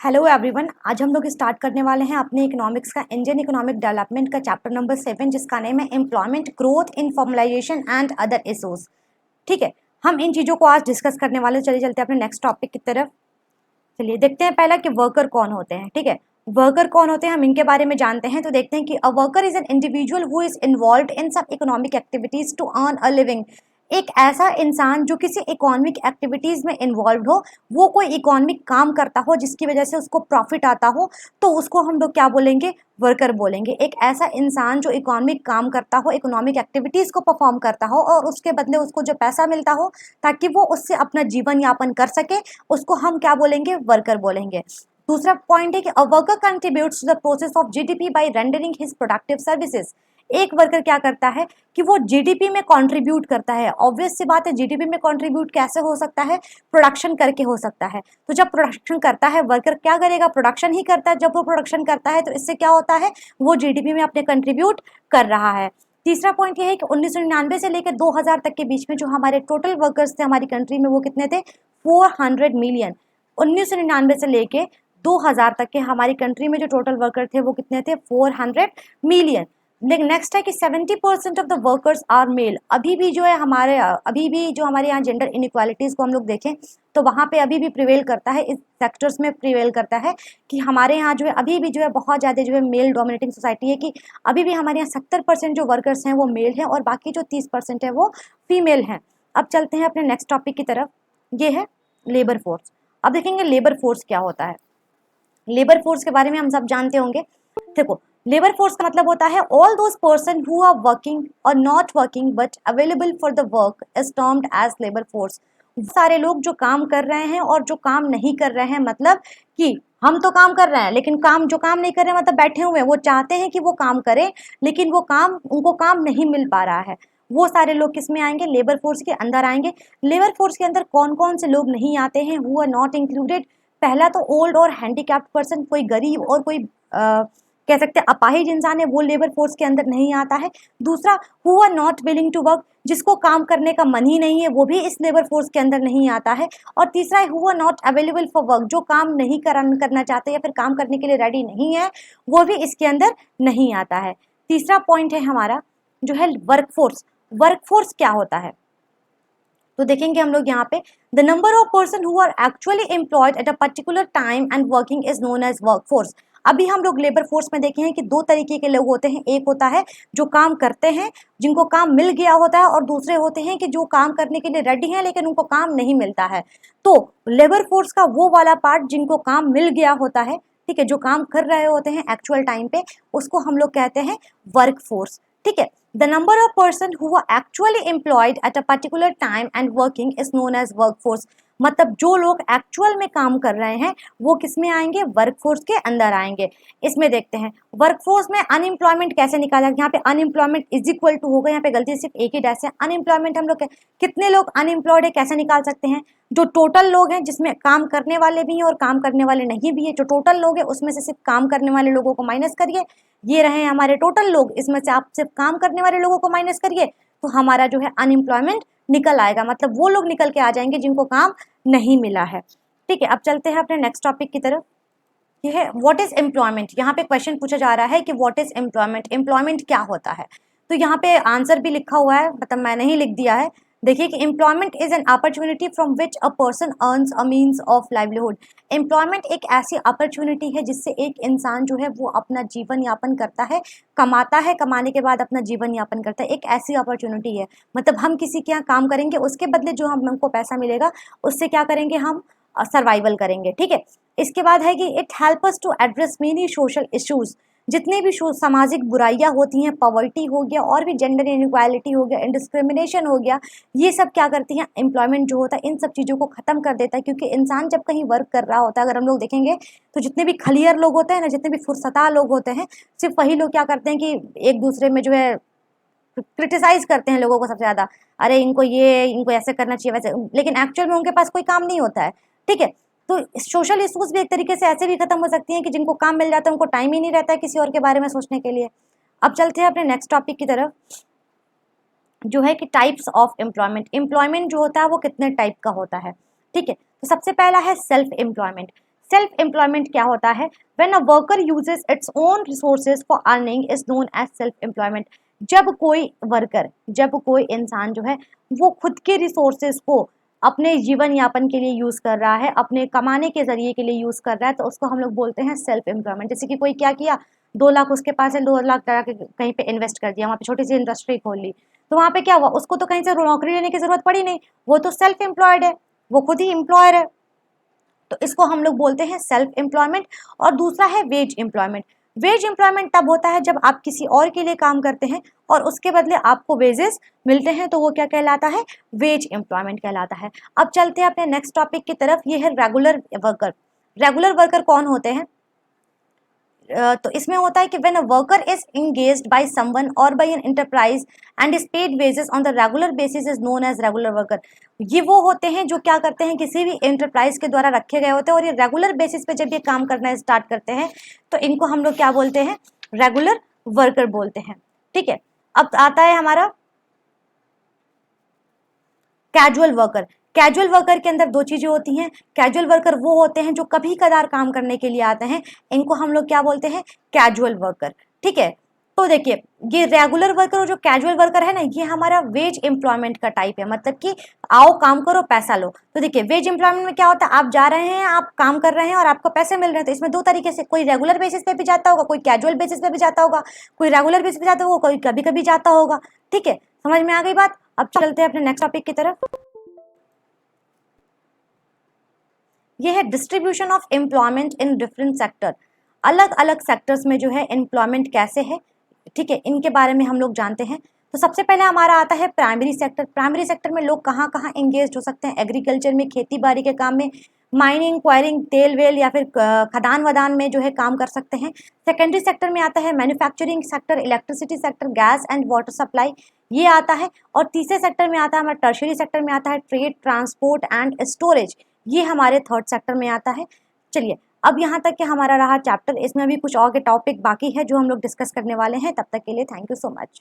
Hello everyone, आज हम लोग स्टार्ट करने वाले हैं अपने इकोनॉमिक्स का इंडियन इकोनॉमिक डेवलपमेंट का चैप्टर नंबर 7, जिसका नेम है employment growth informalisation and other issues. ठीक है, हम इन चीज़ों को आज डिस्कस करने वाले। चलिए चलते हैं अपने नेक्स्ट टॉपिक की तरफ। चलिए देखते हैं पहला कि वर्कर कौन होते हैं। ठीक है, वर्कर कौन होते हैं हम इनके बारे में जानते हैं। तो देखते हैं कि a worker is an individual who is involved in some economic activities to earn a living. एक ऐसा इंसान जो किसी इकोनॉमिक एक्टिविटीज में इन्वॉल्व हो, वो कोई इकोनॉमिक काम करता हो जिसकी वजह से उसको प्रॉफिट आता हो, तो उसको हम लोग क्या बोलेंगे? वर्कर बोलेंगे। एक ऐसा इंसान जो इकोनॉमिक काम करता हो, इकोनॉमिक एक्टिविटीज को परफॉर्म करता हो और उसके बदले उसको जो पैसा मिलता हो ताकि वो उससे अपना जीवन यापन कर सके, उसको हम क्या बोलेंगे? वर्कर बोलेंगे। दूसरा पॉइंट है कि a worker contributes to the process of GDP by rendering his productive services. एक वर्कर क्या करता है कि वो जीडीपी में कंट्रीब्यूट करता है। ऑब्वियस सी बात है, जीडीपी में कंट्रीब्यूट कैसे हो सकता है? प्रोडक्शन करके हो सकता है। तो जब प्रोडक्शन करता है वर्कर, क्या करेगा? प्रोडक्शन ही करता है। जब वो प्रोडक्शन करता है तो इससे क्या होता है? वो जीडीपी में अपने कंट्रीब्यूट कर रहा है। तीसरा पॉइंट ये है कि 1999 से लेकर 2000 तक के बीच में जो हमारे टोटल वर्कर्स थे हमारी कंट्री में, वो कितने थे? 400 मिलियन। 1999 से लेके 2000 तक के हमारी कंट्री में जो टोटल वर्कर थे वो कितने थे? 400 मिलियन। लेकिन नेक्स्ट है कि 70% of the workers are male. अभी भी जो हमारे यहाँ जेंडर इनइक्वालिटीज को हम लोग देखें तो वहाँ पे अभी भी प्रिवेल करता है, इस सेक्टर्स में प्रिवेल करता है कि हमारे यहाँ जो है अभी भी जो है बहुत ज़्यादा जो है मेल डोमिनेटिंग सोसाइटी है, कि अभी भी हमारे यहाँ 70% जो वर्कर्स हैं वो मेल हैं और बाकी जो 30% है वो फीमेल हैं। अब चलते हैं अपने नेक्स्ट टॉपिक की तरफ, ये है लेबर फोर्स। अब देखेंगे लेबर फोर्स क्या होता है। लेबर फोर्स के बारे में हम सब जानते होंगे। देखो, लेबर फोर्स का मतलब होता है all those person who are working और not working but available for the work is termed as labour force. सारे लोग जो काम कर रहे हैं और जो काम नहीं कर रहे हैं, मतलब कि हम तो काम कर रहे हैं लेकिन जो काम नहीं कर रहे हैं मतलब बैठे हुए हैं, वो चाहते हैं कि वो काम करें लेकिन उनको काम नहीं मिल पा रहा है, वो सारे लोग किस में आएंगे? लेबर फोर्स के अंदर आएंगे। लेबर फोर्स के अंदर कौन कौन से लोग नहीं आते हैं? Who are not included. पहला तो ओल्ड और हैंडीकैप्ड पर्सन, कोई गरीब और कोई कह सकते हैं अपाहिज इंसान है, वो लेबर फोर्स के अंदर नहीं आता है। दूसरा, who are not willing to work, जिसको काम करने का मन ही नहीं है, वो भी इस लेबर फोर्स के अंदर नहीं आता है। और तीसरा है who are not available for work, जो काम नहीं करना चाहते या फिर काम करने के लिए रेडी नहीं है, वो भी इसके अंदर नहीं आता है। तीसरा पॉइंट है हमारा जो है वर्कफोर्स। वर्कफोर्स क्या होता है तो देखेंगे हम लोग यहाँ पे, the number of person who are actually employed at a particular time and working is known as workforce. अभी हम लोग लेबर फोर्स में देखे हैं कि दो तरीके के लोग होते हैं। एक होता है जो काम करते हैं, जिनको काम मिल गया होता है, और दूसरे होते हैं कि जो काम करने के लिए रेडी हैं लेकिन उनको काम नहीं मिलता है। तो लेबर फोर्स का वो वाला पार्ट जिनको काम मिल गया होता है, ठीक है, जो काम कर रहे होते हैं एक्चुअल टाइम पे, उसको हम लोग कहते हैं वर्क फोर्स। ठीक है, the number of person who are actually employed at a particular time and working is known as workforce. मतलब जो लोग एक्चुअल में काम कर रहे हैं वो किस में आएंगे? वर्कफोर्स के अंदर आएंगे। इसमें देखते हैं वर्कफोर्स में अनएम्प्लॉयमेंट कैसे निकाला। यहाँ पे अनएम्प्लॉयमेंट इज इक्वल टू होगा, यहाँ पे गलती सिर्फ एक ही डैश है। अनएम्प्लॉयमेंट हम लोग कितने लोग अनएम्प्लॉयड है कैसे निकाल सकते हैं? जो टोटल लोग हैं, जिसमें काम करने वाले भी हैं और काम करने वाले नहीं भी है, जो टोटल लोग हैं उसमें से सिर्फ काम करने वाले लोगों को माइनस करिए, ये रहे हमारे टोटल लोग, इसमें से आप सिर्फ काम करने वाले लोगों को माइनस करिए, तो हमारा जो है अनएम्प्लॉयमेंट निकल आएगा। मतलब वो लोग निकल के आ जाएंगे जिनको काम नहीं मिला है। ठीक है, अब चलते हैं अपने नेक्स्ट टॉपिक की तरफ। ये है व्हाट इज एम्प्लॉयमेंट। यहाँ पे क्वेश्चन पूछा जा रहा है कि व्हाट इज एम्प्लॉयमेंट, एम्प्लॉयमेंट क्या होता है। तो यहाँ पे आंसर भी लिखा हुआ है, मतलब मैंने ही लिख दिया है। देखिए कि employment is an opportunity from which a person earns a means of livelihood. Employment एक ऐसी अपॉर्चुनिटी है जिससे एक इंसान जो है वो अपना जीवन यापन करता है, कमाता है, कमाने के बाद अपना जीवन यापन करता है। एक ऐसी अपॉर्चुनिटी है, मतलब हम किसी के यहाँ काम करेंगे, उसके बदले जो हमको पैसा मिलेगा उससे क्या करेंगे? हम सर्वाइवल करेंगे। ठीक है, इसके बाद है कि it help us to address many social issues. जितने भी सामाजिक बुराइयां होती हैं, पॉवर्टी हो गया और भी जेंडर इनइक्वालिटी हो गया, डिस्क्रिमिनेशन हो गया, ये सब क्या करती हैं? एम्प्लॉयमेंट जो होता है इन सब चीज़ों को खत्म कर देता है। क्योंकि इंसान जब कहीं वर्क कर रहा होता है, अगर हम लोग देखेंगे तो जितने भी खलियर लोग होते हैं ना, जितने भी फुर्सता लोग होते हैं, सिर्फ वही लोग क्या करते हैं कि एक दूसरे में जो है क्रिटिसाइज करते हैं लोगों को सबसे ज़्यादा, अरे इनको ऐसे करना चाहिए वैसे, लेकिन एक्चुअल में उनके पास कोई काम नहीं होता है। ठीक है, तो सोशल इश्यूज भी एक तरीके से ऐसे भी खत्म हो सकती हैं कि जिनको काम मिल जाता है उनको टाइम ही नहीं रहता है किसी और के बारे में सोचने के लिए। अब चलते हैं अपने नेक्स्ट टॉपिक की तरफ, जो है कि टाइप्स ऑफ एम्प्लॉयमेंट। एम्प्लॉयमेंट जो होता है वो कितने टाइप का होता है। ठीक है, तो सबसे पहला है सेल्फ एम्प्लॉयमेंट। सेल्फ एम्प्लॉयमेंट क्या होता है? When a worker uses its own resources for earning is known as self employment. जब कोई वर्कर, जब कोई इंसान जो है वो खुद के रिसोर्सेज को अपने जीवन यापन के लिए यूज कर रहा है, अपने कमाने के जरिए के लिए यूज कर रहा है, तो उसको हम लोग बोलते हैं सेल्फ एम्प्लॉयमेंट। जैसे कि कोई क्या किया, 2 लाख उसके पास है, 2 लाख कहीं पे इन्वेस्ट कर दिया, वहाँ पे छोटी सी इंडस्ट्री खोल ली, तो वहाँ पे क्या हुआ, उसको तो कहीं से नौकरी लेने की जरूरत पड़ी नहीं, वो तो सेल्फ एम्प्लॉयड है, वो खुद ही एम्प्लॉयर है, तो इसको हम लोग बोलते हैं सेल्फ एम्प्लॉयमेंट। और दूसरा है वेज एम्प्लॉयमेंट। वेज एम्प्लॉयमेंट तब होता है जब आप किसी और के लिए काम करते हैं और उसके बदले आपको वेजेस मिलते हैं, तो वो क्या कहलाता है, वेज एम्प्लॉयमेंट कहलाता है। अब चलते हैं अपने नेक्स्ट टॉपिक की तरफ, ये है रेगुलर वर्कर। रेगुलर वर्कर कौन होते हैं? तो इसमें होता है कि when a worker is engaged by someone और by an enterprise and is paid wages on the regular basis is known as regular worker. ये वो होते हैं जो क्या करते हैं, किसी भी एंटरप्राइज के द्वारा रखे गए होते हैं और ये रेगुलर बेसिस पे जब ये काम करना स्टार्ट करते हैं तो इनको हम लोग क्या बोलते हैं, रेगुलर वर्कर बोलते हैं। ठीक है, अब आता है हमारा कैजुअल वर्कर। कैजुअल वर्कर के अंदर 2 चीजें होती हैं। कैजुअल वर्कर वो होते हैं जो कभी कदार काम करने के लिए आते हैं, इनको हम लोग क्या बोलते हैं, कैजुअल वर्कर। ठीक है, तो देखिए ये रेगुलर वर्कर और जो कैजुअल वर्कर है ना, ये हमारा वेज एम्प्लॉयमेंट का टाइप है, मतलब कि आओ काम करो पैसा लो। तो देखिए वेज एम्प्लॉयमेंट में क्या होता है, आप जा रहे हैं, आप काम कर रहे हैं और आपको पैसे मिल रहे हैं। तो इसमें 2 तरीके से, कोई रेगुलर बेसिस पे भी जाता होगा, कोई कैजुअल बेसिस पे भी जाता होगा, कोई रेगुलर बेसिस पे जाता होगा, कोई कभी कभी जाता होगा। ठीक है, समझ में आ गई बात। अब चलते हैं अपने नेक्स्ट टॉपिक की तरफ। ये है distribution of employment in different sector. अलग अलग सेक्टर्स में जो है एम्प्लॉयमेंट कैसे है, ठीक है, इनके बारे में हम लोग जानते हैं। तो सबसे पहले हमारा आता है प्राइमरी सेक्टर। प्राइमरी सेक्टर में लोग कहाँ कहाँ एंगेज हो सकते हैं, एग्रीकल्चर में, खेती बाड़ी के काम में, माइनिंग, क्वायरिंग, तेल वेल या फिर खदान वदान में जो है काम कर सकते हैं। सेकेंडरी सेक्टर में आता है manufacturing sector, electricity sector, gas and water supply, ये आता है। और तीसरे सेक्टर में आता है हमारा टर्शियरी सेक्टर में आता है ट्रेड, ट्रांसपोर्ट एंड स्टोरेज, ये हमारे थर्ड सेक्टर में आता है। चलिए अब यहाँ तक कि हमारा रहा चैप्टर, इसमें भी कुछ और के टॉपिक बाकी है जो हम लोग डिस्कस करने वाले हैं। तब तक के लिए थैंक यू सो मच।